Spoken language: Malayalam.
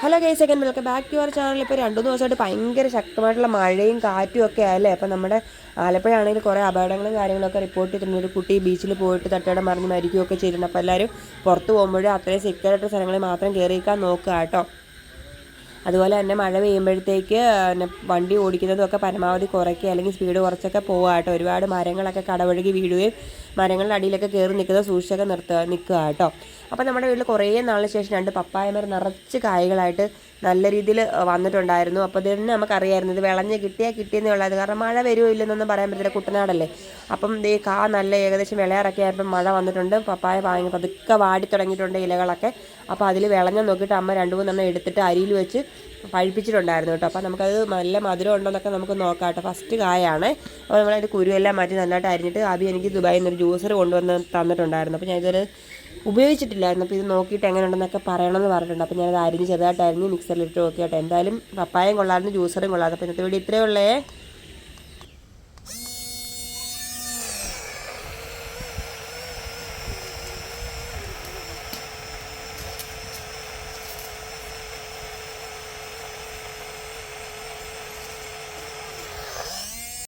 Hello guys, second welcome back to your channel. ഇപ്പോൾ 2-3 ദിവസമായിട്ട് ഭയങ്കര ശക്തമായിട്ടുള്ള മഴയും കാറ്റും ഒക്കെ ആയല്ലേ. അപ്പോൾ നമ്മുടെ ആലപ്പുഴ ആണെങ്കിൽ കുറേ അപകടങ്ങളും കാര്യങ്ങളൊക്കെ റിപ്പോർട്ട് ചെയ്തിട്ടുണ്ട്. ഒരു കുട്ടി ബീച്ചിൽ പോയിട്ട് തട്ടയുടെ മറിഞ്ഞ് മരിക്കുകയൊക്കെ ചെയ്തിട്ടുണ്ട്. അപ്പോൾ എല്ലാവരും പുറത്ത് പോകുമ്പോഴും അത്രയും സെക്യൂറായിട്ട് സ്ഥലങ്ങളിൽ മാത്രം കയറിയിരിക്കാൻ നോക്കുക കേട്ടോ. അതുപോലെ തന്നെ മഴ പെയ്യുമ്പോഴത്തേക്ക് വണ്ടി ഓടിക്കുന്നതൊക്കെ പരമാവധി കുറയ്ക്കുക, അല്ലെങ്കിൽ സ്പീഡ് കുറച്ചൊക്കെ പോവുക കേട്ടോ. ഒരുപാട് മരങ്ങളൊക്കെ കടപുഴകി വീഴുകയും മരങ്ങളുടെ അടിയിലൊക്കെ കയറി നിൽക്കുന്നത് സൂക്ഷിച്ചൊക്കെ നിൽക്കുക കേട്ടോ. അപ്പോൾ നമ്മുടെ വീട്ടിൽ കുറേ നാളിന് ശേഷം 2 പപ്പായ മരം നിറച്ച് കായ്കളായിട്ട് നല്ല രീതിയിൽ വന്നിട്ടുണ്ടായിരുന്നു. അപ്പോൾ ഇതിന് നമുക്കറിയായിരുന്നു ഇത് വിളഞ്ഞ് കിട്ടിയെന്നേ ഉള്ളത്. കാരണം മഴ വരുമോ ഇല്ലെന്നൊന്നും പറയാൻ പറ്റില്ല, കുട്ടനാടല്ലേ. അപ്പം ഈ നല്ല ഏകദേശം വിളയാറൊക്കെ ആയപ്പോൾ മഴ വന്നിട്ടുണ്ട്. പപ്പായ പതുക്കെ വാടി തുടങ്ങിയിട്ടുണ്ട് ഇലകളൊക്കെ. അപ്പോൾ അതിൽ വിളഞ്ഞ നോക്കിയിട്ട് അമ്മ 2-3 എണ്ണം എടുത്തിട്ട് അരിയിൽ വെച്ച് പഴിപ്പിച്ചിട്ടുണ്ടായിരുന്നു കേട്ടോ. അപ്പോൾ നമുക്കത് നല്ല മധുരം ഉണ്ടോയെന്നൊക്കെ നമുക്ക് നോക്കാം കേട്ടോ. ഫസ്റ്റ് കായാണ്. അപ്പോൾ നമ്മളതിൻ്റെ കുരുവെല്ലാം മാറ്റി നന്നായിട്ട് അരിഞ്ഞിട്ട് എനിക്ക് ദുബായിൽ നിന്നൊരു ജ്യൂസർ കൊണ്ടുവന്ന് തന്നിട്ടുണ്ടായിരുന്നു. അപ്പോൾ ഞാനിതൊരു ഉപയോഗിച്ചിട്ടില്ലായിരുന്നു. അപ്പോൾ ഇത് നോക്കിയിട്ട് എങ്ങനെ ഉണ്ടെന്നൊക്കെ പറയണമെന്ന് പറഞ്ഞിട്ടുണ്ട്. അപ്പോൾ ഞാനത് ചെറുതായിട്ട് അരിഞ്ഞ് മിക്സറിലിട്ട് നോക്കി കേട്ടോ. എന്തായാലും പപ്പായം കൊള്ളായിരുന്നു, ജ്യൂസറും കൊള്ളായിരുന്നു. അപ്പോൾ ഇന്നത്തെ വീഡിയോ ഇത്രയേ ഉള്ളേ.